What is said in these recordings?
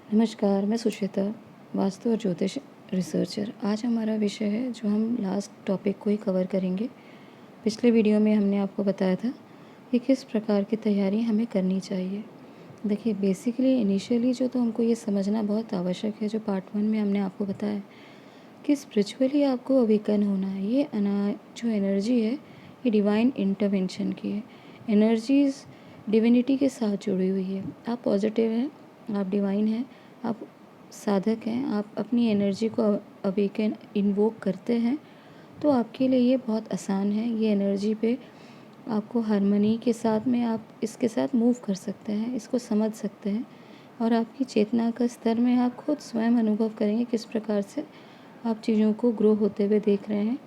नमस्कार, मैं सुचिता, वास्तु और ज्योतिष रिसर्चर। आज हमारा विषय है जो हम लास्ट टॉपिक को ही कवर करेंगे। पिछले वीडियो में हमने आपको बताया था कि किस प्रकार की तैयारी हमें करनी चाहिए। देखिए, बेसिकली इनिशियली जो तो हमको ये समझना बहुत आवश्यक है, जो पार्ट 1 में हमने आपको बताया कि स्पिरिचुअली आपको अवेकन होना है। ये जो एनर्जी है, ये डिवाइन इंटरवेंशन की है। एनर्जीज डिविनिटी के साथ जुड़ी हुई है। आप पॉजिटिव हैं, आप डिवाइन हैं, आप साधक हैं, आप अपनी एनर्जी को अवेकन इन्वोक करते हैं, तो आपके लिए ये बहुत आसान है। ये एनर्जी पे आपको हारमोनी के साथ में आप इसके साथ मूव कर सकते हैं, इसको समझ सकते हैं, और आपकी चेतना का स्तर में आप खुद स्वयं अनुभव करेंगे किस प्रकार से आप चीज़ों को ग्रो होते हुए देख रहे हैं।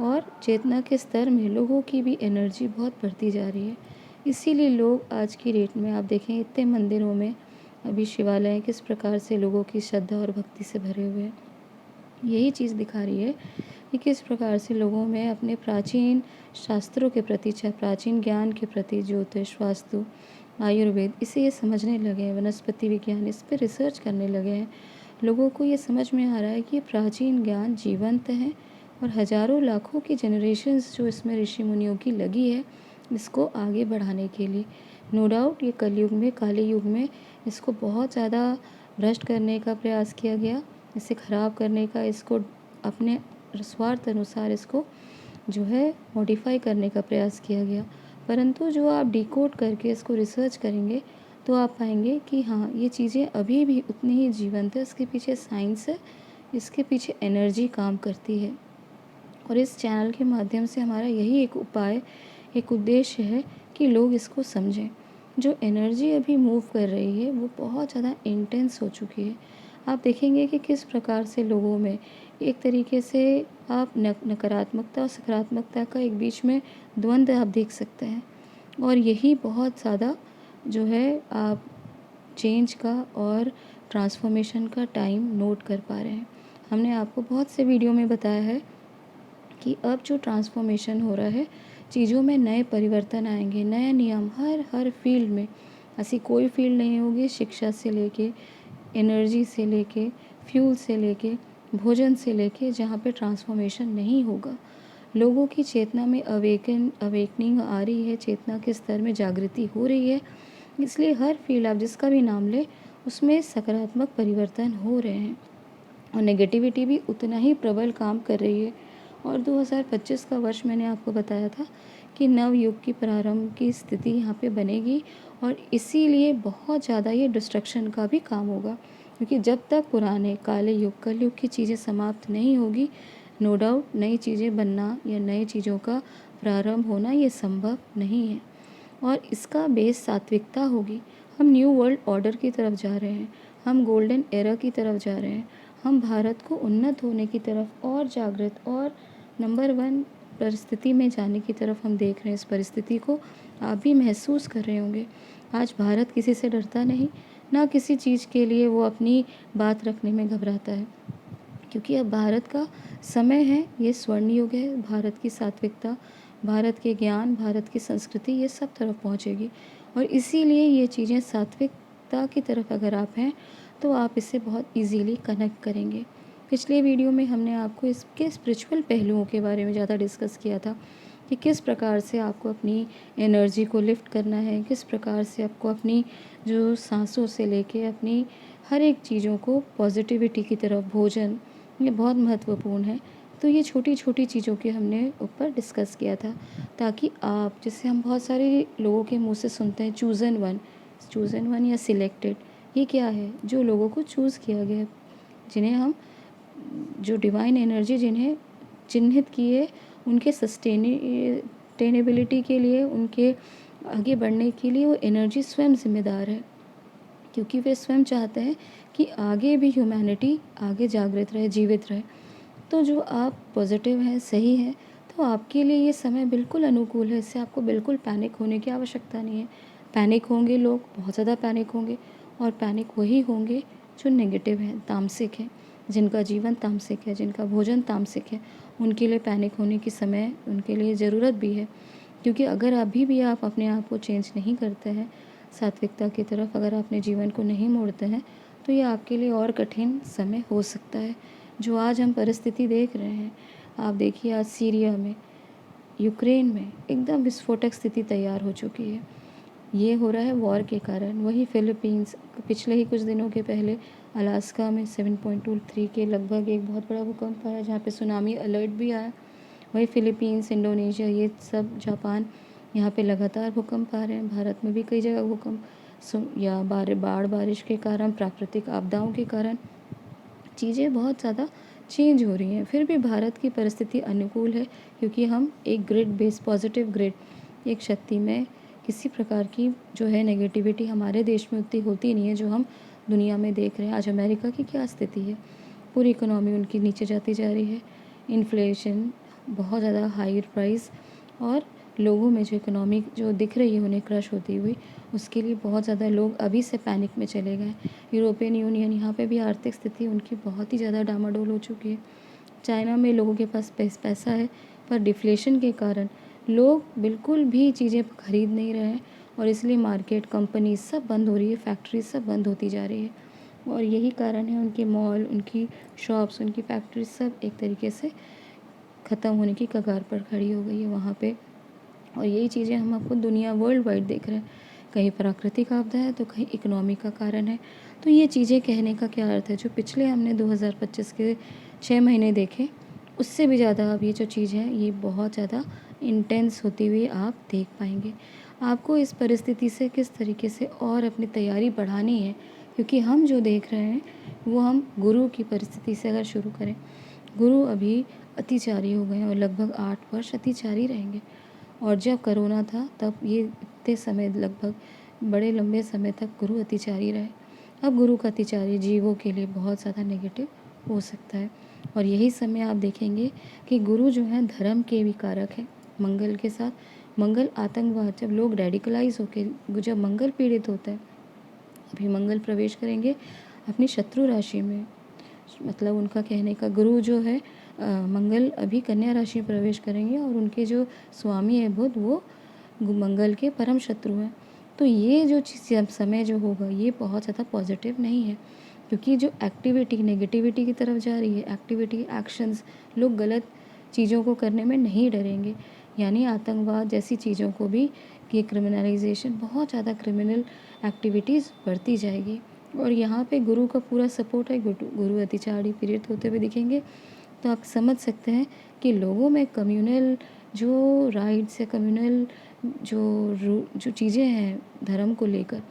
और चेतना के स्तर में लोगों की भी एनर्जी बहुत बढ़ती जा रही है। इसीलिए लोग आज की डेट में आप देखें, इतने मंदिरों में अभी शिवालय किस प्रकार से लोगों की श्रद्धा और भक्ति से भरे हुए हैं। यही चीज़ दिखा रही है कि किस प्रकार से लोगों में अपने प्राचीन शास्त्रों के प्रति, चाहे प्राचीन ज्ञान के प्रति, ज्योतिष, वास्तु, आयुर्वेद, इसे ये समझने लगे हैं, वनस्पति विज्ञान, इस पर रिसर्च करने लगे हैं। लोगों को ये समझ में आ रहा है कि ये प्राचीन ज्ञान जीवंत है और हज़ारों लाखों की जनरेशन्स जो इसमें ऋषि मुनियों की लगी है इसको आगे बढ़ाने के लिए। नो डाउट ये कलयुग में, काली युग में इसको बहुत ज़्यादा भ्रष्ट करने का प्रयास किया गया, इसे ख़राब करने का, इसको अपने स्वार्थ अनुसार इसको जो है मॉडिफाई करने का प्रयास किया गया। परंतु जो आप डिकोड करके इसको रिसर्च करेंगे तो आप पाएंगे कि हाँ, ये चीज़ें अभी भी उतनी ही जीवंत है। इसके पीछे साइंस है, इसके पीछे एनर्जी काम करती है। और इस चैनल के माध्यम से हमारा यही एक उपाय, एक उद्देश्य है कि लोग इसको समझें। जो एनर्जी अभी मूव कर रही है वो बहुत ज़्यादा इंटेंस हो चुकी है। आप देखेंगे कि किस प्रकार से लोगों में एक तरीके से आप नकारात्मकता और सकारात्मकता का एक बीच में द्वंद्व आप देख सकते हैं। और यही बहुत ज़्यादा जो है आप चेंज का और ट्रांसफॉर्मेशन का टाइम नोट कर पा रहे हैं। हमने आपको बहुत से वीडियो में बताया है कि अब जो ट्रांसफॉर्मेशन हो रहा है, चीज़ों में नए परिवर्तन आएंगे, नए नियम हर हर फील्ड में। ऐसी कोई फील्ड नहीं होगी, शिक्षा से लेके, एनर्जी से लेके, फ्यूल से लेके, भोजन से लेके, जहाँ पे ट्रांसफॉर्मेशन नहीं होगा। लोगों की चेतना में अवेकनिंग आ रही है, चेतना के स्तर में जागृति हो रही है। इसलिए हर फील्ड आप जिसका भी नाम लें उसमें सकारात्मक परिवर्तन हो रहे हैं और नेगेटिविटी भी उतना ही प्रबल काम कर रही है। और 2025 का वर्ष मैंने आपको बताया था कि नव युग की प्रारंभ की स्थिति यहाँ पे बनेगी, और इसीलिए बहुत ज़्यादा ये डिस्ट्रक्शन का भी काम होगा, क्योंकि जब तक पुराने काले युग, कल युग की चीज़ें समाप्त नहीं होगी, नो डाउट नई चीज़ें बनना या नई चीज़ों का प्रारंभ होना ये संभव नहीं है। और इसका बेस सात्विकता होगी। हम न्यू वर्ल्ड ऑर्डर की तरफ जा रहे हैं, हम गोल्डन एरा की तरफ जा रहे हैं, हम भारत को उन्नत होने की तरफ और जागृत और नंबर 1 परिस्थिति में जाने की तरफ हम देख रहे हैं। इस परिस्थिति को आप भी महसूस कर रहे होंगे। आज भारत किसी से डरता नहीं, ना किसी चीज़ के लिए वो अपनी बात रखने में घबराता है, क्योंकि अब भारत का समय है, ये स्वर्ण युग है। भारत की सात्विकता, भारत के ज्ञान, भारत की संस्कृति, ये सब तरफ पहुँचेगी। और इसीलिए ये चीज़ें सात्विकता की तरफ अगर आप हैं तो आप इससे बहुत इजीली कनेक्ट करेंगे। पिछले वीडियो में हमने आपको इसके स्पिरिचुअल पहलुओं के बारे में ज़्यादा डिस्कस किया था कि किस प्रकार से आपको अपनी एनर्जी को लिफ्ट करना है, किस प्रकार से आपको अपनी जो सांसों से लेके अपनी हर एक चीज़ों को पॉजिटिविटी की तरफ, भोजन, ये बहुत महत्वपूर्ण है। तो ये छोटी छोटी चीज़ों के हमने ऊपर डिस्कस किया था, ताकि आप, जैसे हम बहुत सारे लोगों के मुंह से सुनते हैं चूज़न वन या सिलेक्टेड, ये क्या है? जो लोगों को चूज़ किया गया है, जिन्हें हम, जो डिवाइन एनर्जी जिन्हें चिन्हित किए, उनके सस्टेनेबिलिटी के लिए, उनके आगे बढ़ने के लिए वो एनर्जी स्वयं जिम्मेदार है, क्योंकि वे स्वयं चाहते हैं कि आगे भी ह्यूमैनिटी आगे जागृत रहे, जीवित रहे। तो जो आप पॉजिटिव हैं, सही हैं, तो आपके लिए ये समय बिल्कुल अनुकूल है। इससे आपको बिल्कुल पैनिक होने की आवश्यकता नहीं है। पैनिक होंगे लोग, बहुत ज़्यादा पैनिक होंगे, और पैनिक वही होंगे जो नेगेटिव हैं, तामसिक हैं, जिनका जीवन तामसिक है, जिनका भोजन तामसिक है। उनके लिए पैनिक होने की समय उनके लिए ज़रूरत भी है, क्योंकि अगर अभी भी आप अपने आप को चेंज नहीं करते हैं, सात्विकता की तरफ अगर अपने जीवन को नहीं मोड़ते हैं, तो ये आपके लिए और कठिन समय हो सकता है। जो आज हम परिस्थिति देख रहे हैं, आप देखिए आज सीरिया में, यूक्रेन में एकदम विस्फोटक स्थिति तैयार हो चुकी है। ये हो रहा है वॉर के कारण। वही फिलीपींस, पिछले ही कुछ दिनों के पहले अलास्का में 7.23 के लगभग एक बहुत बड़ा भूकंप आया, जहाँ पे सुनामी अलर्ट भी आया। वही फिलीपींस, इंडोनेशिया, ये सब, जापान, यहाँ पे लगातार भूकंप आ रहे हैं। भारत में भी कई जगह भूकंप या बाढ़ बारिश के कारण, प्राकृतिक आपदाओं के कारण चीज़ें बहुत ज़्यादा चेंज हो रही हैं। फिर भी भारत की परिस्थिति अनुकूल है, क्योंकि हम एक ग्रिड बेस, पॉजिटिव ग्रिड, एक शक्ति में किसी प्रकार की जो है नेगेटिविटी हमारे देश में उतनी होती नहीं है जो हम दुनिया में देख रहे हैं। आज अमेरिका की क्या स्थिति है, पूरी इकोनॉमी उनकी नीचे जाती जा रही है, इन्फ्लेशन, बहुत ज़्यादा हाई प्राइस, और लोगों में जो इकोनॉमी जो दिख रही है उन्हें क्रश होती हुई, उसके लिए बहुत ज़्यादा लोग अभी से पैनिक में चले गए। यूरोपियन यूनियन, यहाँ पे भी आर्थिक स्थिति उनकी बहुत ही ज़्यादा डामाडोल हो चुकी है। चाइना में लोगों के पास पैसा है, पर डिफ्लेशन के कारण लोग बिल्कुल भी चीज़ें खरीद नहीं रहे हैं, और इसलिए मार्केट, कंपनी सब बंद हो रही है, फैक्ट्री सब बंद होती जा रही है। और यही कारण है उनके मॉल, उनकी शॉप्स, उनकी फैक्ट्री सब एक तरीके से ख़त्म होने की कगार पर खड़ी हो गई है वहाँ पे। और यही चीज़ें हम आपको दुनिया वर्ल्ड वाइड देख रहे हैं। कहीं प्राकृतिक आपदा है तो कहीं इकोनॉमी का कारण है। तो ये चीज़ें कहने का क्या अर्थ है, जो पिछले हमने 2025 के 6 महीने देखे, उससे भी ज़्यादा अब ये जो चीज़ है ये बहुत ज़्यादा इंटेंस होती हुई आप देख पाएंगे। आपको इस परिस्थिति से किस तरीके से और अपनी तैयारी बढ़ानी है, क्योंकि हम जो देख रहे हैं वो हम गुरु की परिस्थिति से अगर शुरू करें, गुरु अभी अतिचारी हो गए हैं और लगभग 8 वर्ष अतिचारी रहेंगे। और जब कोरोना था तब ये इतने समय, लगभग बड़े लंबे समय तक गुरु अतिचारी रहे। अब गुरु का अतिचारी जीवों के लिए बहुत ज़्यादा नेगेटिव हो सकता है। और यही समय आप देखेंगे कि गुरु जो है धर्म के भी कारक है मंगल के साथ। मंगल आतंकवाद, जब लोग रेडिकलाइज होकर, जब मंगल पीड़ित होता है, अभी मंगल प्रवेश करेंगे अपनी शत्रु राशि में, मतलब उनका कहने का, गुरु जो है मंगल अभी कन्या राशि में प्रवेश करेंगे, और उनके जो स्वामी है बुध, वो मंगल के परम शत्रु हैं। तो ये जो चीज़ समय जो होगा ये बहुत ज़्यादा पॉजिटिव नहीं है, क्योंकि जो एक्टिविटी नेगेटिविटी की तरफ जा रही है, एक्टिविटी, एक्शंस, लोग गलत चीज़ों को करने में नहीं डरेंगे। यानी आतंकवाद जैसी चीज़ों को भी, ये क्रिमिनलाइजेशन, बहुत ज़्यादा क्रिमिनल एक्टिविटीज़ बढ़ती जाएगी। और यहाँ पे गुरु का पूरा सपोर्ट है। गुरु अतिचारी पीड़ित होते हुए दिखेंगे, तो आप समझ सकते हैं कि लोगों में कम्युनल जो राइट्स या कम्युनल जो चीज़ें हैं धर्म को लेकर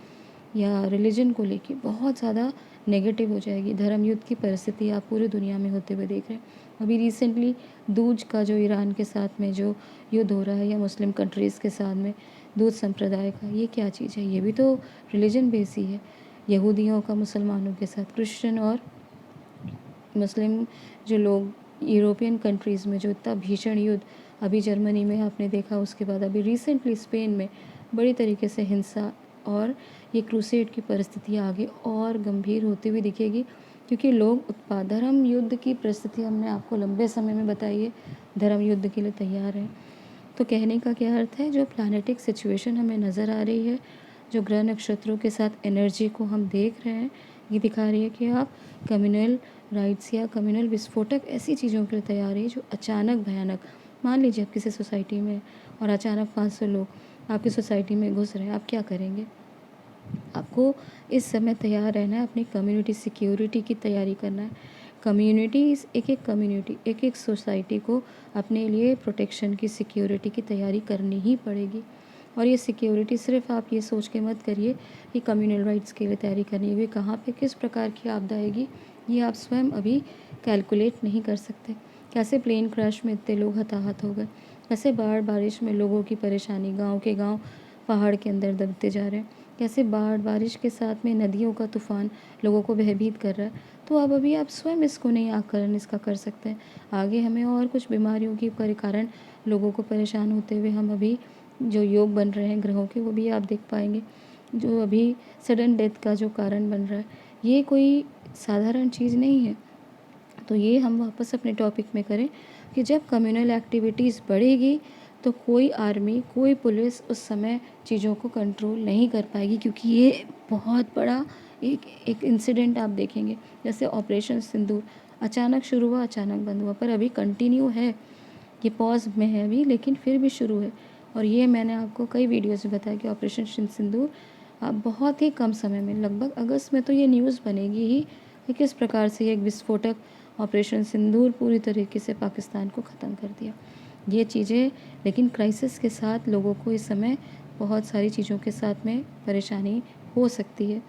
या रिलीजन को लेकर, बहुत ज़्यादा नेगेटिव हो जाएगी। धर्म युद्ध की परिस्थिति आप पूरी दुनिया में होते हुए देख रहे हैं। अभी रिसेंटली दूज का जो ईरान के साथ में जो युद्ध हो रहा है, या मुस्लिम कंट्रीज़ के साथ में दूज संप्रदाय का, ये क्या चीज़ है? ये भी तो रिलीजन बेस ही है। यहूदियों का मुसलमानों के साथ, क्रिश्चियन और मुस्लिम जो लोग, यूरोपियन कंट्रीज़ में जो इतना भीषण युद्ध, अभी जर्मनी में आपने देखा, उसके बाद अभी रिसेंटली स्पेन में बड़ी तरीके से हिंसा, और ये क्रूसेड की परिस्थिति आगे और गंभीर होती हुई दिखेगी, क्योंकि लोग उत्पाद, धर्म युद्ध की परिस्थिति हमने आपको लंबे समय में बताई है, धर्म युद्ध के लिए तैयार हैं। तो कहने का क्या अर्थ है, जो प्लानेटिक सिचुएशन हमें नज़र आ रही है, जो ग्रह नक्षत्रों के साथ एनर्जी को हम देख रहे हैं, ये दिखा रही है कि आप कम्युनल राइट्स या कम्युनल विस्फोटक ऐसी चीज़ों के लिए तैयार है जो अचानक भयानक, मान लीजिए आप किसी सोसाइटी में और अचानक 500 लोग आपकी सोसाइटी में घुस रहे हैं, आप क्या करेंगे? आपको इस समय तैयार रहना है, अपनी कम्युनिटी सिक्योरिटी की तैयारी करना है। कम्युनिटीज़, एक एक कम्युनिटी, एक एक सोसाइटी को अपने लिए प्रोटेक्शन की, सिक्योरिटी की तैयारी करनी ही पड़ेगी। और ये सिक्योरिटी सिर्फ आप ये सोच के मत करिए कि कम्युनल राइट्स के लिए तैयारी करनी है, कहाँ पे किस प्रकार की आपदा आएगी ये आप स्वयं अभी कैलकुलेट नहीं कर सकते। कैसे प्लेन क्रैश में इतने लोग हताहत हो गए, कैसे बाढ़ बारिश में लोगों की परेशानी, गांव के गांव पहाड़ के अंदर दबते जा रहे हैं, कैसे बाढ़ बारिश के साथ में नदियों का तूफान लोगों को भयभीत कर रहा है। तो अब अभी आप स्वयं इसको नहीं आकलन इसका कर सकते हैं। आगे हमें और कुछ बीमारियों की कारण लोगों को परेशान होते हुए हम अभी जो योग बन रहे हैं ग्रहों के, वो भी आप देख पाएंगे। जो अभी सडन डेथ का जो कारण बन रहा है, ये कोई साधारण चीज़ नहीं है। तो ये हम वापस अपने टॉपिक में करें कि जब कम्युनल एक्टिविटीज़ बढ़ेगी तो कोई आर्मी, कोई पुलिस उस समय चीज़ों को कंट्रोल नहीं कर पाएगी, क्योंकि ये बहुत बड़ा एक एक इंसिडेंट आप देखेंगे, जैसे ऑपरेशन सिंदूर अचानक शुरू हुआ, अचानक बंद हुआ, पर अभी कंटिन्यू है, ये पॉज में है अभी, लेकिन फिर भी शुरू है। और ये मैंने आपको कई वीडियोज़ में बताया कि ऑपरेशन सिंदूर बहुत ही कम समय में, लगभग अगस्त में तो ये न्यूज़ बनेगी ही कि किस प्रकार से एक विस्फोटक ऑपरेशन सिंदूर पूरी तरीके से पाकिस्तान को ख़त्म कर दिया। ये चीज़ें, लेकिन क्राइसिस के साथ लोगों को इस समय बहुत सारी चीज़ों के साथ में परेशानी हो सकती है,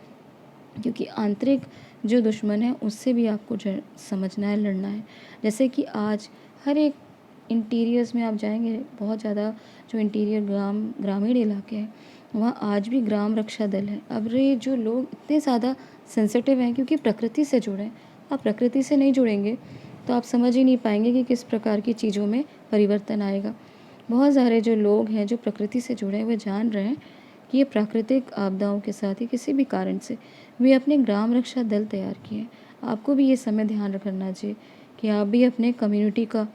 क्योंकि आंतरिक जो दुश्मन है उससे भी आपको समझना है, लड़ना है। जैसे कि आज हर एक इंटीरियर्स में आप जाएंगे, बहुत ज़्यादा जो इंटीरियर ग्रामीण इलाके हैं वहाँ आज भी ग्राम रक्षा दल है। अब ये जो लोग इतने ज़्यादा सेंसिटिव हैं क्योंकि प्रकृति से जुड़े हैं। आप प्रकृति से नहीं जुड़ेंगे तो आप समझ ही नहीं पाएंगे कि किस प्रकार की चीज़ों में परिवर्तन आएगा। बहुत सारे जो लोग हैं जो प्रकृति से जुड़े हैं वे जान रहे हैं कि ये प्राकृतिक आपदाओं के साथ ही किसी भी कारण से वे अपने ग्राम रक्षा दल तैयार किए हैं। आपको भी ये समय ध्यान रखना चाहिए कि आप भी अपने कम्युनिटी का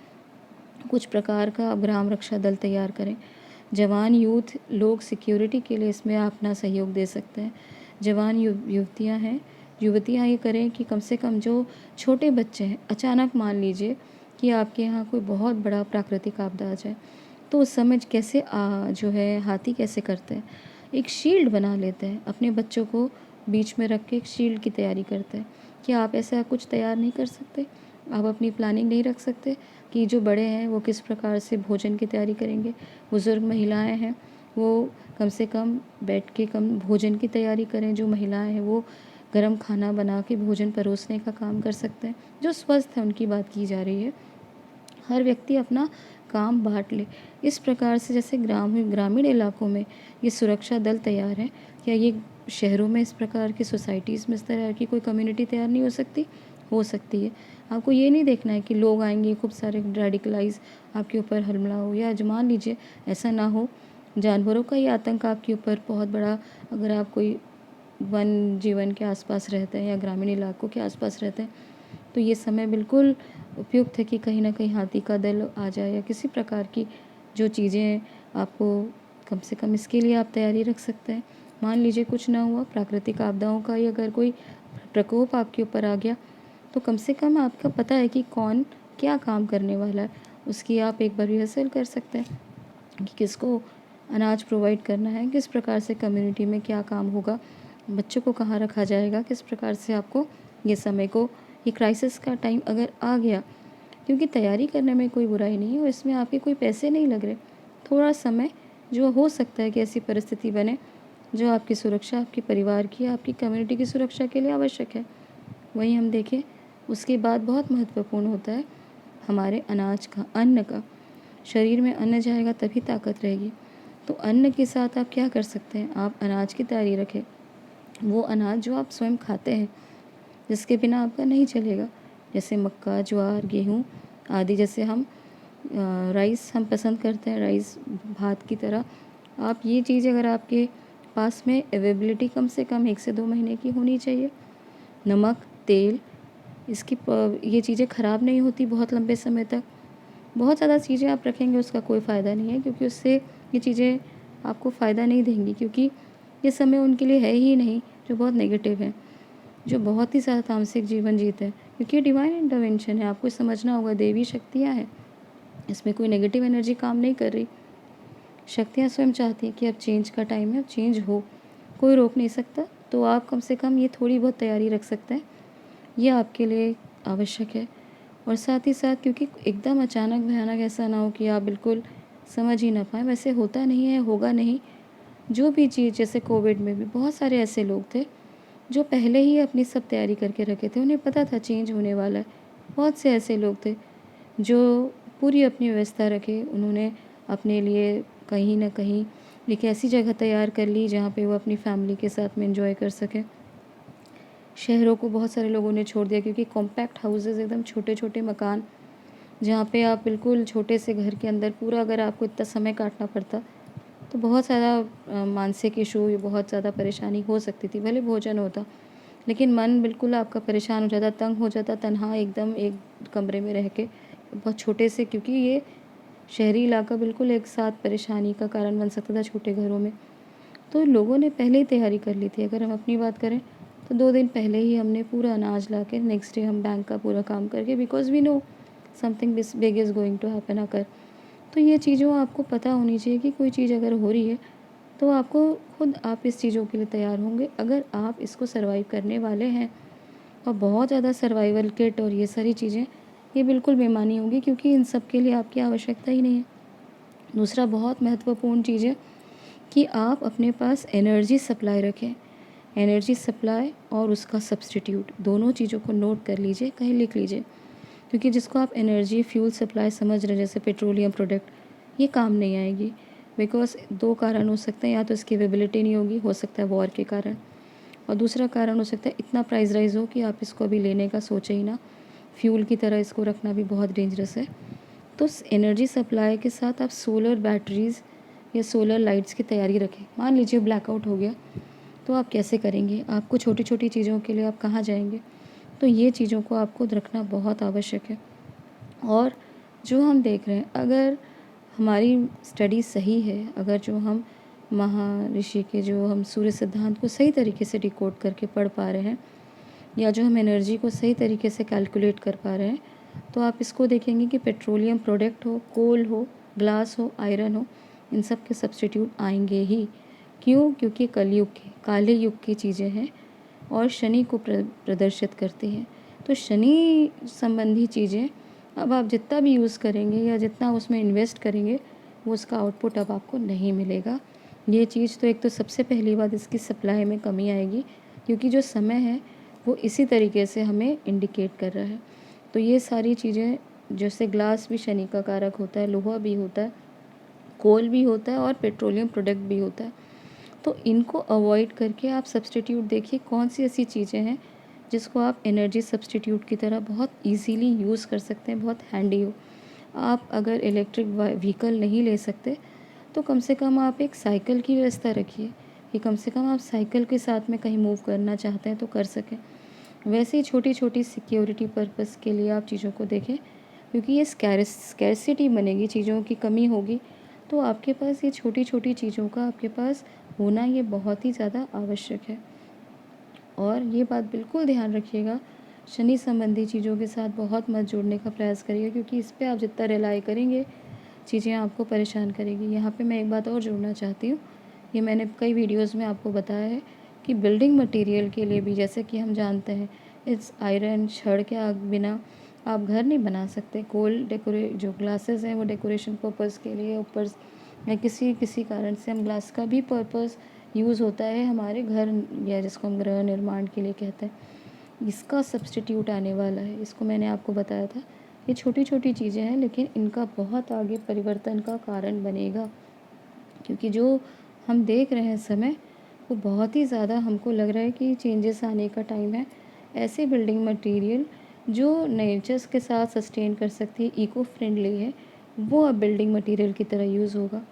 कुछ प्रकार का ग्राम रक्षा दल तैयार करें। जवान यूथ लोग सिक्योरिटी के लिए इसमें अपना सहयोग दे सकते हैं। जवान युवतियाँ ये करें कि कम से कम जो छोटे बच्चे हैं, अचानक मान लीजिए कि आपके यहाँ कोई बहुत बड़ा प्राकृतिक आपदा आ जाए, तो उस समय कैसे जो है हाथी कैसे करते हैं, एक शील्ड बना लेते हैं, अपने बच्चों को बीच में रख के एक शील्ड की तैयारी करते हैं। क्या आप ऐसा कुछ तैयार नहीं कर सकते? आप अपनी प्लानिंग नहीं रख सकते कि जो बड़े हैं वो किस प्रकार से भोजन की तैयारी करेंगे, बुज़ुर्ग महिलाएं हैं वो कम से कम बैठ के कम भोजन की तैयारी करें, जो महिलाएं हैं वो गरम खाना बना के भोजन परोसने का काम कर सकते हैं, जो स्वस्थ है उनकी बात की जा रही है। हर व्यक्ति अपना काम बाँट ले। इस प्रकार से जैसे ग्रामीण इलाकों में ये सुरक्षा दल तैयार हैं, क्या ये शहरों में इस प्रकार की सोसाइटीज़ में इस तरह की कोई कम्युनिटी तैयार नहीं हो सकती? हो सकती है। आपको ये नहीं देखना है कि लोग आएंगे खूब सारे रेडिकलाइज आपके ऊपर हमला हो, या मान लीजिए ऐसा ना हो, जानवरों का ये आतंक आपके ऊपर बहुत बड़ा, अगर आप कोई वन जीवन के आसपास रहते हैं या ग्रामीण इलाकों के आसपास रहते हैं, तो ये समय बिल्कुल उपयुक्त है कि कहीं ना कहीं हाथी का दल आ जाए या किसी प्रकार की जो चीज़ें आपको, कम से कम इसके लिए आप तैयारी रख सकते हैं। मान लीजिए कुछ ना हुआ, प्राकृतिक आपदाओं का ही अगर कोई प्रकोप आपके ऊपर आ गया, तो कम से कम आपका पता है कि कौन क्या काम करने वाला है, उसकी आप एक बार रिहर्सल कर सकते हैं कि किसको अनाज प्रोवाइड करना है, किस प्रकार से कम्युनिटी में क्या काम होगा, बच्चों को कहाँ रखा जाएगा, किस प्रकार से आपको ये समय को, ये क्राइसिस का टाइम अगर आ गया, क्योंकि तैयारी करने में कोई बुराई नहीं है और इसमें आपके कोई पैसे नहीं लग रहे, थोड़ा समय जो हो सकता है कि ऐसी परिस्थिति बने जो आपकी सुरक्षा, आपके परिवार की, आपकी कम्युनिटी की सुरक्षा के लिए आवश्यक है। वहीं हम देखें, उसके बाद बहुत महत्वपूर्ण होता है हमारे अनाज का, अन्न का। शरीर में अन्न जाएगा तभी ताकत रहेगी। तो अन्न के साथ आप क्या कर सकते हैं, आप अनाज की तैयारी रखें, वो अनाज जो आप स्वयं खाते हैं, जिसके बिना आपका नहीं चलेगा, जैसे मक्का, ज्वार, गेहूँ आदि। जैसे हम राइस हम पसंद करते हैं, राइस भात की तरह, आप ये चीज़ अगर आपके पास में अवेलेबिलिटी कम से कम 1 से 2 महीने की होनी चाहिए। नमक, तेल, ये चीज़ें ख़राब नहीं होती बहुत लंबे समय तक। बहुत ज़्यादा चीज़ें आप रखेंगे उसका कोई फ़ायदा नहीं है, क्योंकि उससे ये चीज़ें आपको फ़ायदा नहीं देंगी, क्योंकि ये समय उनके लिए है ही नहीं जो बहुत नेगेटिव हैं, जो बहुत ही ज़्यादा तामसिक जीवन जीते हैं, क्योंकि ये डिवाइन इंटरवेंशन है। आपको समझना होगा, देवी शक्तियाँ हैं, इसमें कोई नेगेटिव एनर्जी काम नहीं कर रही। शक्तियाँ स्वयं चाहती हैं कि अब चेंज का टाइम है, अब चेंज हो, कोई रोक नहीं सकता। तो आप कम से कम ये थोड़ी बहुत तैयारी रख सकते हैं, ये आपके लिए आवश्यक है। और साथ ही साथ, क्योंकि एकदम अचानक भयानक ऐसा ना हो कि आप बिल्कुल समझ ही ना पाएँ, वैसे होता नहीं है, होगा नहीं। जो भी चीज़, जैसे कोविड में भी बहुत सारे ऐसे लोग थे जो पहले ही अपनी सब तैयारी करके रखे थे, उन्हें पता था चेंज होने वाला है। बहुत से ऐसे लोग थे जो पूरी अपनी व्यवस्था रखे, उन्होंने अपने लिए कहीं न कहीं एक ऐसी जगह तैयार कर ली जहाँ पे वो अपनी फैमिली के साथ में एंजॉय कर सकें। शहरों को बहुत सारे लोगों ने छोड़ दिया, क्योंकि कॉम्पैक्ट हाउसेज़, एकदम छोटे-छोटे मकान, जहाँ पे आप बिल्कुल छोटे से घर के अंदर पूरा, अगर आपको इतना समय काटना पड़ता तो बहुत ज़्यादा मानसिक इशू, ये बहुत ज़्यादा परेशानी हो सकती थी। भले भोजन होता, लेकिन मन बिल्कुल आपका परेशान हो जाता, तंग हो जाता, तन्हा एकदम एक कमरे में रह के, बहुत छोटे से, क्योंकि ये शहरी इलाका बिल्कुल एक साथ परेशानी का कारण बन सकता था छोटे घरों में। तो लोगों ने पहले ही तैयारी कर ली थी। अगर हम अपनी बात करें तो 2 दिन पहले ही हमने पूरा अनाज ला के नेक्स्ट डे हम बैंक का पूरा काम करके, because we know something this big is going to happen occur. तो ये चीज़ों आपको पता होनी चाहिए कि कोई चीज़ अगर हो रही है तो आपको खुद आप इस चीज़ों के लिए तैयार होंगे। अगर आप इसको सर्वाइव करने वाले हैं और बहुत ज़्यादा सर्वाइवल किट और ये सारी चीज़ें, ये बिल्कुल बेमानी होगी, क्योंकि इन सब के लिए आपकी आवश्यकता ही नहीं है। दूसरा बहुत महत्वपूर्ण चीज़ है कि आप अपने पास एनर्जी सप्लाई रखें। एनर्जी सप्लाई और उसका सब्स्टिट्यूट, दोनों चीज़ों को नोट कर लीजिए, कहीं लिख लीजिए, क्योंकि जिसको आप एनर्जी फ्यूल सप्लाई समझ रहे हैं जैसे पेट्रोलियम प्रोडक्ट, ये काम नहीं आएगी। बिकॉज़ 2 कारण हो सकते हैं, या तो इसकी अवेलेबिलिटी नहीं होगी, हो सकता है वॉर के कारण, और दूसरा कारण हो सकता है इतना प्राइस राइज़ हो कि आप इसको अभी लेने का सोचें ही ना। फ्यूल की तरह इसको रखना भी बहुत डेंजरस है। तो एनर्जी सप्लाई के साथ आप सोलर बैटरीज़ या सोलर लाइट्स की तैयारी रखें। मान लीजिए ब्लैकआउट हो गया, तो आप कैसे करेंगे? आपको छोटी-छोटी चीज़ों के लिए आप कहाँ जाएँगे? तो ये चीज़ों को आपको रखना बहुत आवश्यक है। और जो हम देख रहे हैं, अगर हमारी स्टडी सही है, अगर जो हम महर्षि के जो हम सूर्य सिद्धांत को सही तरीके से डिकोड करके पढ़ पा रहे हैं, या जो हम एनर्जी को सही तरीके से कैलकुलेट कर पा रहे हैं, तो आप इसको देखेंगे कि पेट्रोलियम प्रोडक्ट हो, कोल हो, ग्लास हो, आयरन हो, इन सब के सब्स्टिट्यूट आएंगे ही। क्यों? क्योंकि कलयुग के, काले युग की चीज़ें हैं और शनि को प्रदर्शित करती हैं। तो शनि संबंधी चीज़ें अब आप जितना भी यूज़ करेंगे या जितना उसमें इन्वेस्ट करेंगे, वो उसका आउटपुट अब आपको नहीं मिलेगा। ये चीज़ तो, एक तो सबसे पहली बात, इसकी सप्लाई में कमी आएगी, क्योंकि जो समय है वो इसी तरीके से हमें इंडिकेट कर रहा है। तो ये सारी चीज़ें, जैसे ग्लास भी शनि का कारक होता है, लोहा भी होता है, कोल भी होता है और पेट्रोलियम प्रोडक्ट भी होता है। तो इनको अवॉइड करके आप सब्स्टिट्यूट देखिए, कौन सी ऐसी चीज़ें हैं जिसको आप एनर्जी सब्स्टिट्यूट की तरह बहुत ईज़िली यूज़ कर सकते हैं, बहुत हैंडी हो। आप अगर इलेक्ट्रिक व्हीकल नहीं ले सकते, तो कम से कम आप एक साइकिल की व्यवस्था रखिए, कि कम से कम आप साइकिल के साथ में कहीं मूव करना चाहते हैं तो कर सकें। वैसे ही छोटी-छोटी सिक्योरिटी पर्पस के लिए आप चीज़ों को देखें, क्योंकि ये स्कैरसिटी बनेगी, चीज़ों की कमी होगी, तो आपके पास ये छोटी-छोटी चीज़ों का आपके पास होना ये बहुत ही ज़्यादा आवश्यक है। और ये बात बिल्कुल ध्यान रखिएगा, शनि संबंधी चीज़ों के साथ बहुत मत जुड़ने का प्रयास करिएगा, क्योंकि इस पे आप जितना रिलाई करेंगे, चीज़ें आपको परेशान करेगी। यहाँ पे मैं एक बात और जोड़ना चाहती हूँ, ये मैंने कई वीडियोज़ में आपको बताया है कि बिल्डिंग मटेरियल के लिए भी, जैसे कि हम जानते हैं, इस आयरन, छड़ के बिना आप घर नहीं बना सकते। कोल जो ग्लासेस हैं वो डेकोरेशन पर्पज़ के लिए ऊपर, या किसी किसी कारण से हम ग्लास का भी पर्पज़ यूज़ होता है हमारे घर, या जिसको हम गृह निर्माण के लिए कहते हैं। इसका सब्स्टिट्यूट आने वाला है, इसको मैंने आपको बताया था। ये छोटी-छोटी चीज़ें हैं, लेकिन इनका बहुत आगे परिवर्तन का कारण बनेगा, क्योंकि जो हम देख रहे हैं समय, वो बहुत ही ज़्यादा हमको लग रहा है कि चेंजेस आने का टाइम है। ऐसे बिल्डिंग मटेरियल जो नेचर्स के साथ सस्टेन कर सकती है, इको फ्रेंडली है, वो अब बिल्डिंग मटेरियल की तरह यूज़ होगा।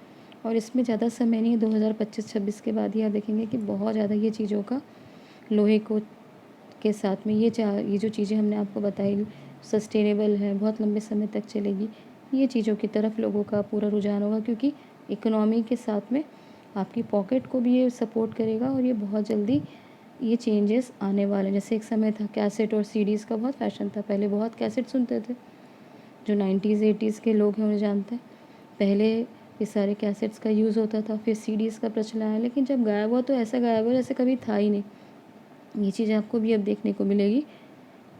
और इसमें ज़्यादा समय नहीं है, 2025-26 के बाद ही आप देखेंगे कि बहुत ज़्यादा ये चीज़ों का, लोहे को के साथ में ये जो चीज़ें हमने आपको बताई सस्टेनेबल है, बहुत लंबे समय तक चलेगी, ये चीज़ों की तरफ लोगों का पूरा रुझान होगा, क्योंकि इकोनॉमी के साथ में आपकी पॉकेट को भी ये सपोर्ट करेगा, और ये बहुत जल्दी ये चेंजेस आने वाले हैं। जैसे एक समय था कैसेट और सीडीज़ का बहुत फैशन था, पहले बहुत कैसेट सुनते थे, जो 90s 80s के लोग हैं उन्हें जानते हैं। पहले ये सारे कैसेट्स का यूज़ होता था, फिर सीडीज़ का प्रचलन आया, लेकिन जब गायब हुआ तो ऐसा गायब हुआ जैसे कभी था ही नहीं। ये चीज़ें आपको भी अब देखने को मिलेगी,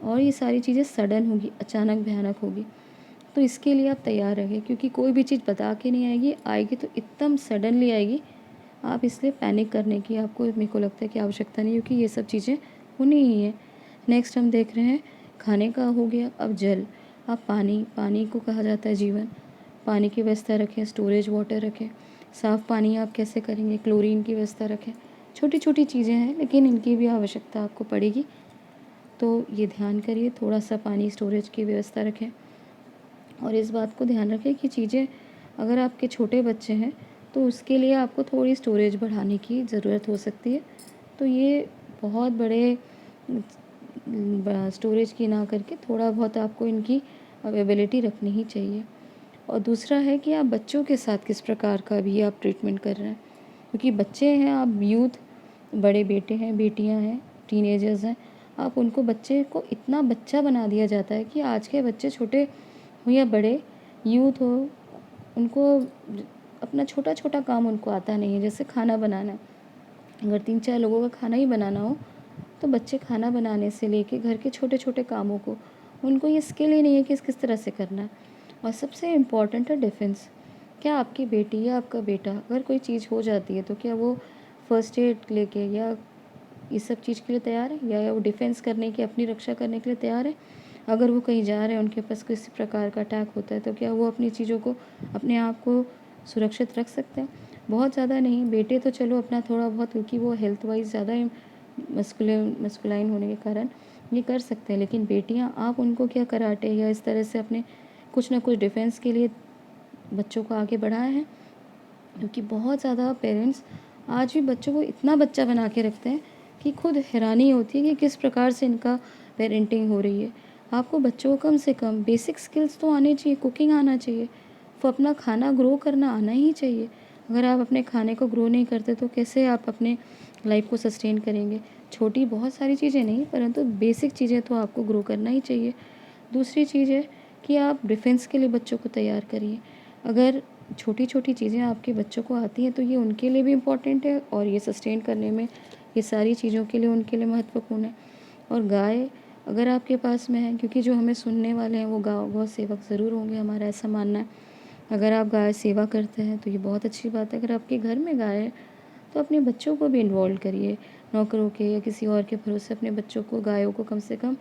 और ये सारी चीज़ें सडन होगी, अचानक भयानक होगी। तो इसके लिए आप तैयार रहिए, क्योंकि कोई भी चीज़ बता के नहीं आएगी, आएगी तो एकदम सडनली आएगी। आप इसलिए पैनिक करने की आपको, मेरे को लगता है कि आवश्यकता नहीं, क्योंकि ये सब चीज़ें होनी ही है। नेक्स्ट हम देख रहे हैं, खाने का हो गया, अब जल। आप पानी को कहा जाता है जीवन। पानी की व्यवस्था रखें, स्टोरेज वाटर रखें। साफ़ पानी आप कैसे करेंगे? क्लोरीन की व्यवस्था रखें। छोटी-छोटी चीज़ें हैं, लेकिन इनकी भी आवश्यकता आपको पड़ेगी, तो ये ध्यान करिए, थोड़ा-सा पानी स्टोरेज की व्यवस्था रखें। और इस बात को ध्यान रखें कि चीज़ें, अगर आपके छोटे बच्चे हैं, तो उसके लिए आपको थोड़ी स्टोरेज बढ़ाने की ज़रूरत हो सकती है। तो ये बहुत बड़े स्टोरेज की ना करके, थोड़ा बहुत आपको इनकी अवेलेबिलिटी रखनी ही चाहिए। और दूसरा है कि आप बच्चों के साथ किस प्रकार का भी आप ट्रीटमेंट कर रहे हैं, क्योंकि बच्चे हैं, आप यूथ, बड़े बेटे हैं, बेटियां हैं, टीनेजर्स हैं, आप उनको बच्चे को इतना बच्चा बना दिया जाता है कि आज के बच्चे छोटे हो या बड़े, यूथ हो, उनको अपना छोटा-छोटा काम उनको आता नहीं है। जैसे खाना बनाना, अगर 3-4 लोगों का खाना ही बनाना हो, तो बच्चे खाना बनाने से लेके घर के छोटे-छोटे कामों को, उनको ये स्किल ही नहीं है कि किस तरह से करना है। और सबसे इम्पोर्टेंट है डिफेंस। क्या आपकी बेटी या आपका बेटा अगर कोई चीज़ हो जाती है तो क्या वो फर्स्ट एड लेके या इस सब चीज़ के लिए तैयार है, या वो डिफेंस करने की, अपनी रक्षा करने के लिए तैयार है? अगर वो कहीं जा रहे हैं, उनके पास किसी प्रकार का अटैक होता है, तो क्या वो अपनी चीज़ों को, अपने आप को सुरक्षित रख सकते हैं? बहुत ज़्यादा नहीं, बेटे तो चलो अपना थोड़ा बहुत, क्योंकि वो हेल्थ वाइज़ ज़्यादा मस्कुलाइन होने के कारण ये कर सकते हैं, लेकिन बेटियाँ, आप उनको क्या कराटे या इस तरह से अपने कुछ ना कुछ डिफेंस के लिए बच्चों को आगे बढ़ाए हैं? क्योंकि बहुत ज़्यादा पेरेंट्स आज भी बच्चों को इतना बच्चा बना के रखते हैं कि खुद हैरानी होती है कि किस प्रकार से इनका पेरेंटिंग हो रही है। आपको बच्चों को कम से कम बेसिक स्किल्स तो आने चाहिए, कुकिंग आना चाहिए, वो अपना खाना ग्रो करना आना ही चाहिए। अगर आप अपने खाने को ग्रो नहीं करते तो कैसे आप अपने लाइफ को सस्टेन करेंगे? छोटी बहुत सारी चीज़ें नहीं, परंतु बेसिक चीज़ें तो आपको ग्रो करना ही चाहिए। दूसरी चीज़ है कि आप डिफेंस के लिए बच्चों को तैयार करिए। अगर छोटी-छोटी चीज़ें आपके बच्चों को आती हैं तो ये उनके लिए भी इम्पोर्टेंट है, और ये सस्टेन करने में ये सारी चीज़ों के लिए उनके लिए महत्वपूर्ण है। और गाय अगर आपके पास में है, क्योंकि जो हमें सुनने वाले हैं वो गौ सेवक ज़रूर होंगे, हमारा ऐसा मानना है। अगर आप गाय सेवा करते हैं तो ये बहुत अच्छी बात है। अगर आपके घर में गाय है तो अपने बच्चों को भी इन्वॉल्व करिए, नौकरों के या किसी और के भरोसे अपने बच्चों को, गायों को कम से कम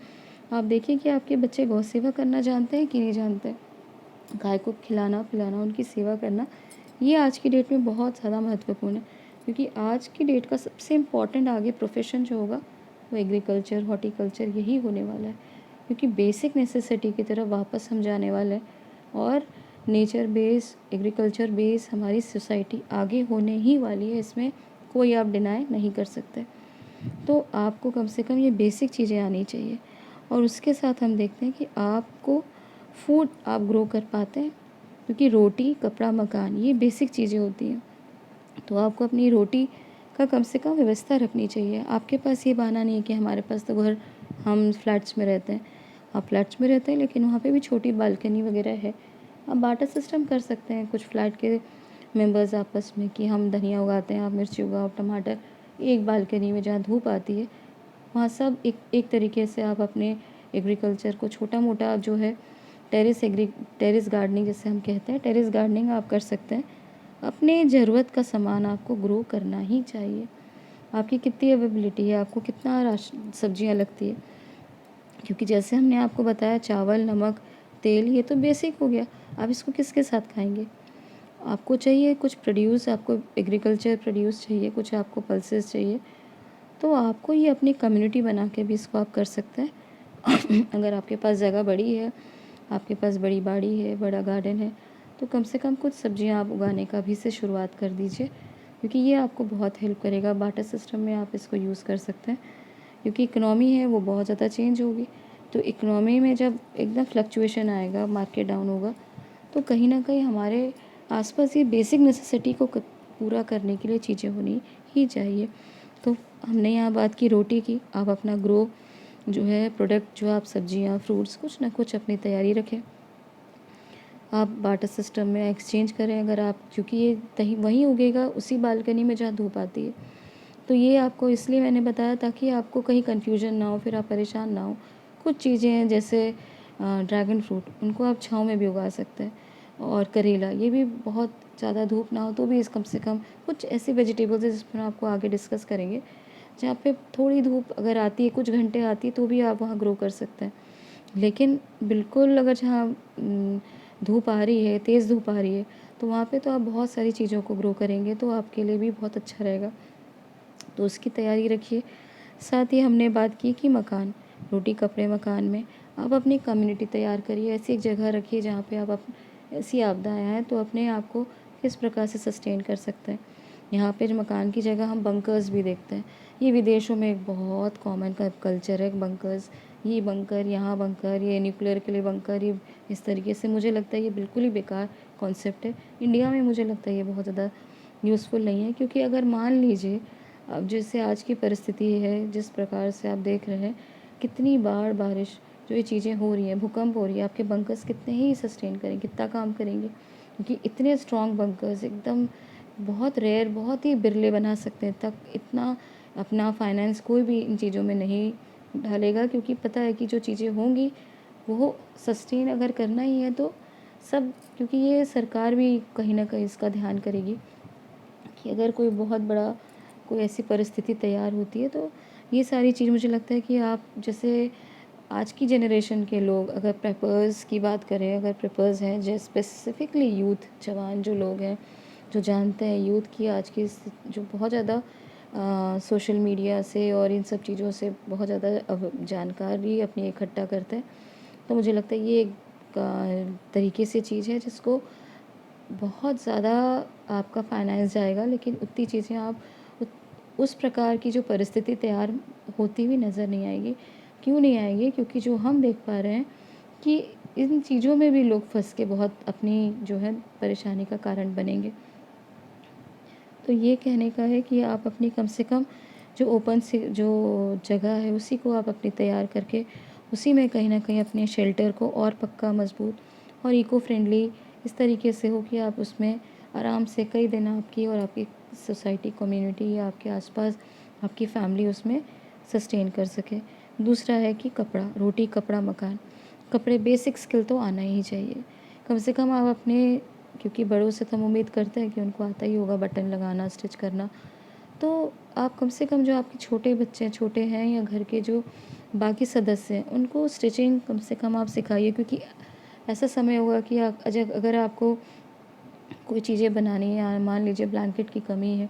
आप देखिए कि आपके बच्चे गौ सेवा करना जानते हैं कि नहीं जानते। गाय को खिलाना पिलाना, उनकी सेवा करना, ये आज की डेट में बहुत ज़्यादा महत्वपूर्ण है, क्योंकि आज की डेट का सबसे इम्पॉर्टेंट आगे प्रोफेशन जो होगा वो एग्रीकल्चर, हॉर्टिकल्चर यही होने वाला है। क्योंकि बेसिक नेसेसिटी की तरफ वापस हम जाने वाले हैं, और नेचर बेस, एग्रीकल्चर बेस हमारी सोसाइटी आगे होने ही वाली है, इसमें कोई आप डिनाई नहीं कर सकते। तो आपको कम से कम ये बेसिक चीज़ें आनी चाहिए, और उसके साथ हम देखते हैं कि आपको फूड आप ग्रो कर पाते हैं, क्योंकि रोटी, कपड़ा, मकान ये बेसिक चीज़ें होती हैं। तो आपको अपनी रोटी का कम से कम व्यवस्था रखनी चाहिए। आपके पास ये बहाना नहीं है कि हमारे पास तो घर, हम फ्लैट्स में रहते हैं। आप फ्लैट्स में रहते हैं लेकिन वहाँ पे भी छोटी बालकनी वगैरह है। आप बार्टर सिस्टम कर सकते हैं कुछ फ्लैट के मेंबर्स आपस में, कि हम धनिया उगाते हैं, आप मिर्ची उगाओ, टमाटर, एक बालकनी में जहाँ धूप आती है वहाँ सब एक एक तरीके से आप अपने एग्रीकल्चर को छोटा मोटा जो है टेरेस गार्डनिंग जिसे हम कहते हैं, टेरेस गार्डनिंग आप कर सकते हैं। अपने ज़रूरत का सामान आपको ग्रो करना ही चाहिए। आपकी कितनी अवेलेबिलिटी है, आपको कितना सब्जियां लगती है, क्योंकि जैसे हमने आपको बताया चावल, नमक, तेल ये तो बेसिक हो गया। आप इसको किसके साथ खाएंगे? आपको चाहिए कुछ प्रोड्यूस, आपको एग्रीकल्चर प्रोड्यूस चाहिए, कुछ आपको पल्सेस चाहिए, तो आपको ये अपनी कम्युनिटी बना के भी इसको आप कर सकते हैं। अगर आपके पास जगह बड़ी है, आपके पास बड़ी बाड़ी है, बड़ा गार्डन है, तो कम से कम कुछ सब्जियां आप उगाने का भी से शुरुआत कर दीजिए, क्योंकि ये आपको बहुत हेल्प करेगा। बाटर सिस्टम में आप इसको यूज़ कर सकते हैं, क्योंकि इकनॉमी है वो बहुत ज़्यादा चेंज होगी। तो इकनॉमी में जब एकदम फ्लक्चुएशन आएगा, मार्केट डाउन होगा, तो कहीं ना कहीं हमारे आसपास ये बेसिक नेसेसिटी को पूरा करने के लिए चीज़ें होनी ही चाहिए। तो हमने यहाँ बात की रोटी की, आप अपना ग्रो जो है प्रोडक्ट, जो आप सब्जियाँ, फ्रूट्स, कुछ ना कुछ अपनी तैयारी रखें। आप बाटर सिस्टम में एक्सचेंज करें, अगर आप, क्योंकि ये कहीं वहीं उगेगा उसी बालकनी में जहाँ धूप आती है। तो ये आपको इसलिए मैंने बताया ताकि आपको कहीं कन्फ्यूजन ना हो, फिर आप परेशान ना हो। कुछ चीज़ें हैं जैसे ड्रैगन फ्रूट, उनको आप छाँव में भी उगा सकते हैं, और करेला, ये भी बहुत ज़्यादा धूप ना हो तो भी इस कम से कम कुछ ऐसी वेजिटेबल्स है जिसमें आपको आगे डिस्कस करेंगे, जहाँ पे थोड़ी धूप अगर आती है, कुछ घंटे आती है, तो भी आप वहाँ ग्रो कर सकते हैं। लेकिन बिल्कुल अगर जहाँ धूप आ रही है, तेज़ धूप आ रही है, तो वहाँ पे तो आप बहुत सारी चीज़ों को ग्रो करेंगे तो आपके लिए भी बहुत अच्छा रहेगा। तो उसकी तैयारी रखिए। साथ ही हमने बात की कि मकान, रोटी, कपड़े, मकान में आप अपनी कम्युनिटी तैयार करिए। ऐसी एक जगह रखिए जहाँ पे आप ऐसी आपदाएँ आएँ तो अपने आप को किस प्रकार से सस्टेन कर सकते हैं। यहाँ पे जो मकान की जगह हम बंकर्स भी देखते हैं। ये विदेशों में एक बहुत कॉमन कल्चर है, बंकर्स, ये बंकर, यहाँ बंकर, ये न्यूक्लियर के लिए बंकर, ये इस तरीके से मुझे लगता है ये बिल्कुल ही बेकार कॉन्सेप्ट है। इंडिया में मुझे लगता है ये बहुत ज़्यादा यूज़फुल नहीं है, क्योंकि अगर मान लीजिए अब जैसे आज की परिस्थिति है, जिस प्रकार से आप देख रहे हैं, कितनी बाढ़, बारिश, जो ये चीज़ें हो रही हैं, भूकंप हो रही है, आपके बंकर्स कितने ही सस्टेन करेंगे, कितना काम करेंगे? क्योंकि इतने स्ट्रॉन्ग बंकर्स एकदम बहुत रेयर, बहुत ही बिरले बना सकते हैं, तक इतना अपना फाइनेंस कोई भी इन चीज़ों में नहीं डालेगा, क्योंकि पता है कि जो चीज़ें होंगी वो सस्टेन अगर करना ही है तो सब, क्योंकि ये सरकार भी कहीं ना कहीं इसका ध्यान करेगी कि अगर कोई बहुत बड़ा कोई ऐसी परिस्थिति तैयार होती है तो ये सारी चीज़ मुझे लगता है कि आप जैसे आज की जनरेशन के लोग अगर प्रेपर्स की बात करें, अगर प्रेपर्स हैं जो स्पेसिफिकली यूथ, जवान जो लोग हैं, जो जानते हैं यूथ की आज की जो बहुत ज़्यादा सोशल मीडिया से और इन सब चीज़ों से बहुत ज़्यादा अब जानकारी अपनी इकट्ठा करते हैं, तो मुझे लगता है ये एक तरीके से चीज़ है जिसको बहुत ज़्यादा आपका फाइनेंस जाएगा, लेकिन उतनी चीज़ें आप उस प्रकार की जो परिस्थिति तैयार होती हुई नज़र नहीं आएगी। क्यों नहीं आएगी? क्योंकि जो हम देख पा रहे हैं कि इन चीज़ों में भी लोग फँस के बहुत अपनी जो है परेशानी का कारण बनेंगे। तो ये कहने का है कि आप अपनी कम से कम जो ओपन से जो जगह है उसी को आप अपनी तैयार करके उसी में कहीं न कहीं अपने शेल्टर को और पक्का, मज़बूत और इको फ्रेंडली इस तरीके से हो कि आप उसमें आराम से कई दिन आपकी और आपकी सोसाइटी, कम्युनिटी या आपके आस-पास आपकी फैमिली उसमें सस्टेन कर सके। दूसरा है कि कपड़ा, रोटी, कपड़ा, मकान। कपड़े बेसिक स्किल तो आना ही चाहिए। कम से कम आप अपने, क्योंकि बड़ों से तो हम उम्मीद करते हैं कि उनको आता ही होगा बटन लगाना, स्टिच करना। तो आप कम से कम जो आपके छोटे बच्चे हैं, छोटे हैं या घर के जो बाकी सदस्य हैं, उनको स्टिचिंग कम से कम आप सिखाइए, क्योंकि ऐसा समय होगा कि आप अगर आपको कोई चीज़ें बनानी है, या मान लीजिए ब्लैंकेट की कमी है,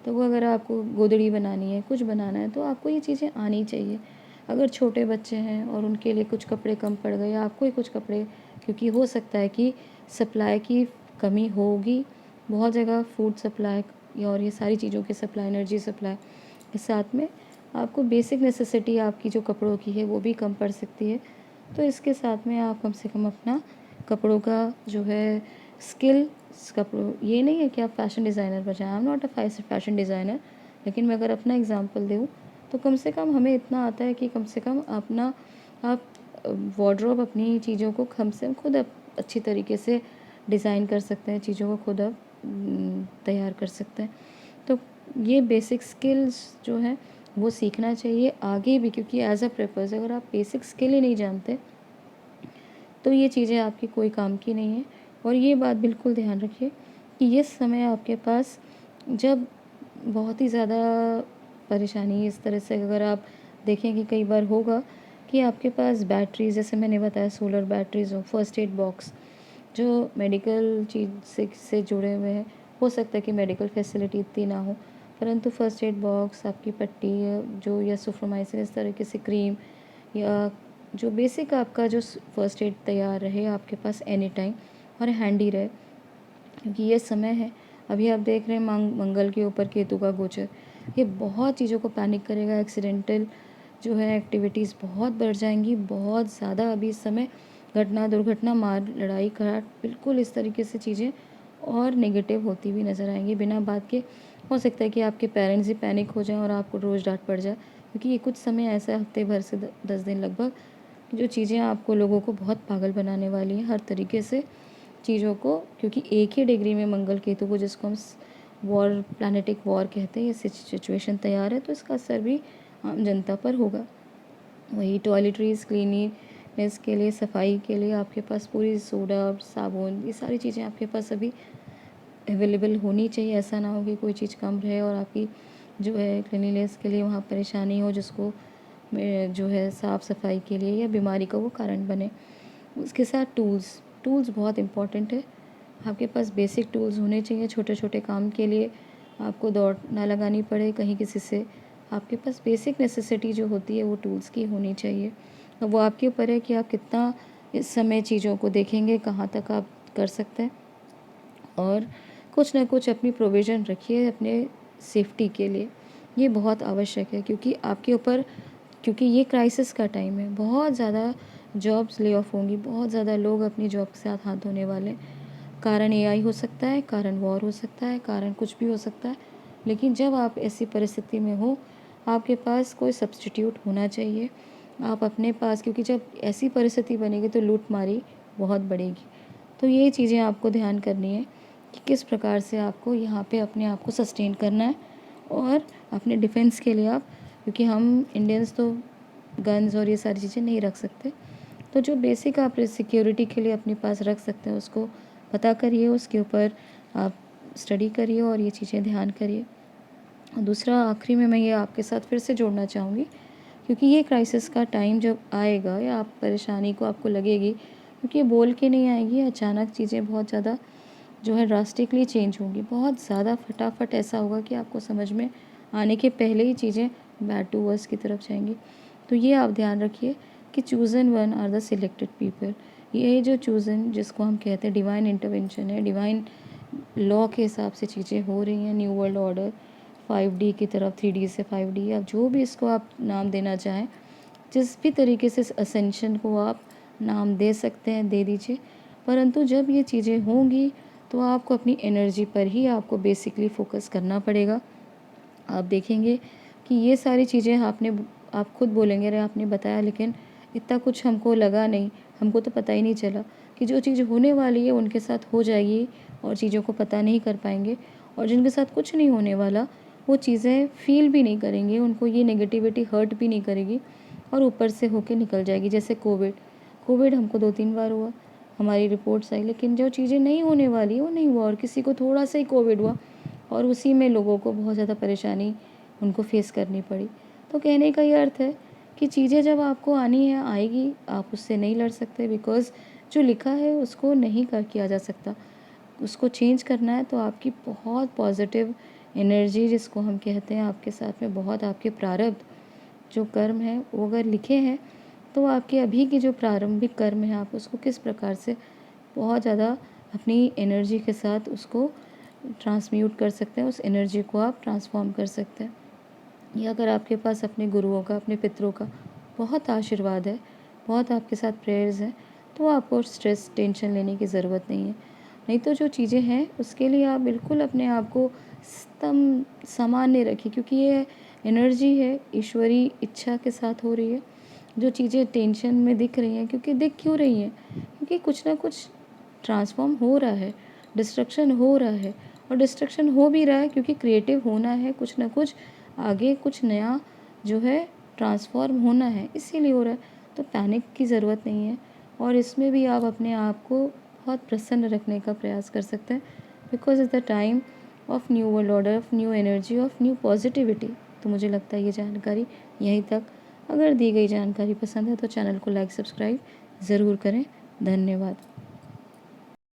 तो वो अगर आपको गोदड़ी बनानी है, कुछ बनाना है, तो आपको ये चीज़ें आनी चाहिए। अगर छोटे बच्चे हैं और उनके लिए कुछ कपड़े कम पड़ गए या आपको ही कुछ कपड़े, क्योंकि हो सकता है कि सप्लाई की कमी होगी बहुत जगह, फूड सप्लाई और ये सारी चीज़ों की सप्लाई, एनर्जी सप्लाई के साथ में आपको बेसिक नेसेसिटी आपकी जो कपड़ों की है वो भी कम पड़ सकती है। तो इसके साथ में आप कम से कम अपना कपड़ों का जो है स्किल, कपड़ों, ये नहीं है कि आप फैशन डिज़ाइनर बन जाएँ, I am not a fashion designer, लेकिन मैं अगर अपना एग्ज़ाम्पल दूँ तो कम से कम हमें इतना आता है कि कम से कम अपना आप वार्डरोब, अपनी चीज़ों को कम से कम खुद अच्छी तरीके से डिज़ाइन कर सकते हैं, चीज़ों को खुद आप तैयार कर सकते हैं। तो ये बेसिक स्किल्स जो हैं वो सीखना चाहिए आगे भी, क्योंकि एज़ अ पर्पज़ अगर आप बेसिक स्किल ही नहीं जानते तो ये चीज़ें आपकी कोई काम की नहीं है। और ये बात बिल्कुल ध्यान रखिए कि ये समय आपके पास जब बहुत ही ज़्यादा परेशानी इस तरह से, अगर आप देखें कि कई बार होगा कि आपके पास बैटरीज़, जैसे मैंने बताया सोलर बैटरीज़ हो, फर्स्ट एड बॉक्स जो मेडिकल चीज़ से जुड़े हुए हैं, हो सकता है कि मेडिकल फैसिलिटी इतनी ना हो, परंतु फर्स्ट एड बॉक्स, आपकी पट्टी जो या सुफ्रोमाइसिन इस तरीके से क्रीम, या जो बेसिक आपका जो फर्स्ट एड तैयार रहे आपके पास एनी टाइम और हैंडी रहे, क्योंकि ये समय है। अभी आप देख रहे हैं मंगल के ऊपर केतु का गोचर, ये बहुत चीज़ों को पैनिक करेगा, एक्सीडेंटल जो है एक्टिविटीज़ बहुत बढ़ जाएंगी, बहुत ज़्यादा अभी इस समय घटना, दुर्घटना, मार, लड़ाई, कराट, बिल्कुल इस तरीके से चीज़ें और नेगेटिव होती हुई नज़र आएंगी बिना बात के। हो सकता है कि आपके पेरेंट्स ही पैनिक हो जाएं और आपको रोज़ डांट पड़ जाए, क्योंकि ये कुछ समय ऐसा, हफ्ते भर से 10 दिन लगभग, जो चीज़ें आपको लोगों को बहुत पागल बनाने वाली हैं हर तरीके से चीज़ों को, क्योंकि एक ही डिग्री में मंगल केतु को, जिसको हम वॉर, प्लानिटिक वॉर कहते हैं, ये सिचुएशन तैयार है, तो इसका असर भी आम जनता पर होगा। वही टॉयलेटरीज़ क्लीनिनेस के लिए, सफाई के लिए आपके पास पूरी सोडा और साबुन, ये सारी चीज़ें आपके पास अभी अवेलेबल होनी चाहिए। ऐसा ना हो कि कोई चीज़ कम रहे और आपकी जो है क्लीनिनेस के लिए वहाँ परेशानी हो, जिसको जो है साफ़ सफाई के लिए या बीमारी का वो कारण बने। उसके साथ टूल्स, टूल्स बहुत इम्पॉर्टेंट है। आपके पास बेसिक टूल्स होने चाहिए छोटे छोटे काम के लिए, आपको दौड़ ना लगानी पड़े कहीं किसी से, आपके पास बेसिक नेसेसिटी जो होती है वो टूल्स की होनी चाहिए। अब वो आपके ऊपर है कि आप कितना इस समय चीज़ों को देखेंगे, कहाँ तक आप कर सकते हैं, और कुछ ना कुछ अपनी प्रोविज़न रखिए अपने सेफ्टी के लिए। ये बहुत आवश्यक है, क्योंकि आपके ऊपर, क्योंकि ये क्राइसिस का टाइम है, बहुत ज़्यादा जॉब्स ले ऑफ होंगी, बहुत ज़्यादा लोग अपनी जॉब के साथ हाथ धोने वाले। कारण एआई हो सकता है, कारण वॉर हो सकता है, कारण कुछ भी हो सकता है, लेकिन जब आप ऐसी परिस्थिति में हो, आपके पास कोई सब्स्टिट्यूट होना चाहिए। आप अपने पास, क्योंकि जब ऐसी परिस्थिति बनेगी तो लूटमारी बहुत बढ़ेगी। तो ये चीज़ें आपको ध्यान करनी है कि किस प्रकार से आपको यहाँ पे अपने आप को सस्टेन करना है। और अपने डिफेंस के लिए आप, क्योंकि हम इंडियंस तो गन्स और ये सारी चीज़ें नहीं रख सकते, तो जो बेसिक आप सिक्योरिटी के लिए अपने पास रख सकते हैं उसको पता करिए, उसके ऊपर आप स्टडी करिए और ये चीज़ें ध्यान करिए। और दूसरा, आखिरी में मैं ये आपके साथ फिर से जोड़ना चाहूँगी, क्योंकि ये क्राइसिस का टाइम जब आएगा या आप परेशानी को आपको लगेगी, क्योंकि ये बोल के नहीं आएगी, अचानक चीज़ें बहुत ज़्यादा जो है ड्रास्टिकली चेंज होंगी, बहुत ज़्यादा फटाफट ऐसा होगा कि आपको समझ में आने के पहले ही चीज़ें बैड टू वर्स की तरफ जाएंगी। तो ये आप ध्यान रखिए कि chosen one are the selected people. ये जो चूज़न, जिसको हम कहते हैं डिवाइन इंटरवेंशन है, डिवाइन लॉ के हिसाब से चीज़ें हो रही हैं, न्यू वर्ल्ड ऑर्डर 5D की तरफ, 3D से 5D, या जो भी इसको आप नाम देना चाहें, जिस भी तरीके से इस असेंशन को आप नाम दे सकते हैं दे दीजिए। परंतु जब ये चीज़ें होंगी तो आपको अपनी एनर्जी पर ही आपको बेसिकली फ़ोकस करना पड़ेगा। आप देखेंगे कि ये सारी चीज़ें आप खुद बोलेंगे, अरे आपने बताया लेकिन इतना कुछ हमको लगा नहीं, हमको तो पता ही नहीं चला कि जो चीज़ होने वाली है उनके साथ हो जाएगी और चीज़ों को पता नहीं कर पाएंगे, और जिनके साथ कुछ नहीं होने वाला वो चीज़ें फ़ील भी नहीं करेंगे, उनको ये नेगेटिविटी हर्ट भी नहीं करेगी और ऊपर से होके निकल जाएगी। जैसे कोविड हमको 2-3 बार हुआ, हमारी रिपोर्ट्स आई, लेकिन जो चीज़ें नहीं होने वाली वो नहीं हुआ, और किसी को थोड़ा सा ही कोविड हुआ और उसी में लोगों को बहुत ज़्यादा परेशानी उनको फेस करनी पड़ी। तो कहने का ये अर्थ है कि चीज़ें जब आपको आनी है आएगी, आप उससे नहीं लड़ सकते, बिकॉज़ जो लिखा है उसको नहीं किया जा सकता। उसको चेंज करना है तो आपकी बहुत पॉजिटिव एनर्जी, जिसको हम कहते हैं, आपके साथ में बहुत आपके प्रारब्ध जो कर्म है वो अगर लिखे हैं, तो आपके अभी की जो प्रारंभिक कर्म है आप उसको किस प्रकार से बहुत ज़्यादा अपनी एनर्जी के साथ उसको ट्रांसम्यूट कर सकते हैं, उस एनर्जी को आप ट्रांसफॉर्म कर सकते हैं। या अगर आपके पास अपने गुरुओं का, अपने पितरों का बहुत आशीर्वाद है, बहुत आपके साथ प्रेयर्स हैं, तो आपको स्ट्रेस टेंशन लेने की ज़रूरत नहीं है। नहीं तो जो चीज़ें हैं उसके लिए आप बिल्कुल अपने आप को सामान्य रखिए, क्योंकि ये एनर्जी है ईश्वरी इच्छा के साथ हो रही है। जो चीज़ें टेंशन में दिख रही हैं, क्योंकि दिख क्यों रही हैं, क्योंकि कुछ ना कुछ ट्रांसफॉर्म हो रहा है, डिस्ट्रक्शन हो रहा है, और डिस्ट्रक्शन हो भी रहा है क्योंकि क्रिएटिव होना है, कुछ ना कुछ आगे कुछ नया जो है ट्रांसफॉर्म होना है, इसीलिए हो रहा है। तो पैनिक की ज़रूरत नहीं है, और इसमें भी आप अपने आप को बहुत प्रसन्न रखने का प्रयास कर सकते हैं, because is the time of new world order, of new energy, of new positivity. तो मुझे लगता है ये जानकारी यहीं तक। अगर दी गई जानकारी पसंद है तो चैनल को लाइक सब्सक्राइब ज़रूर करें। धन्यवाद।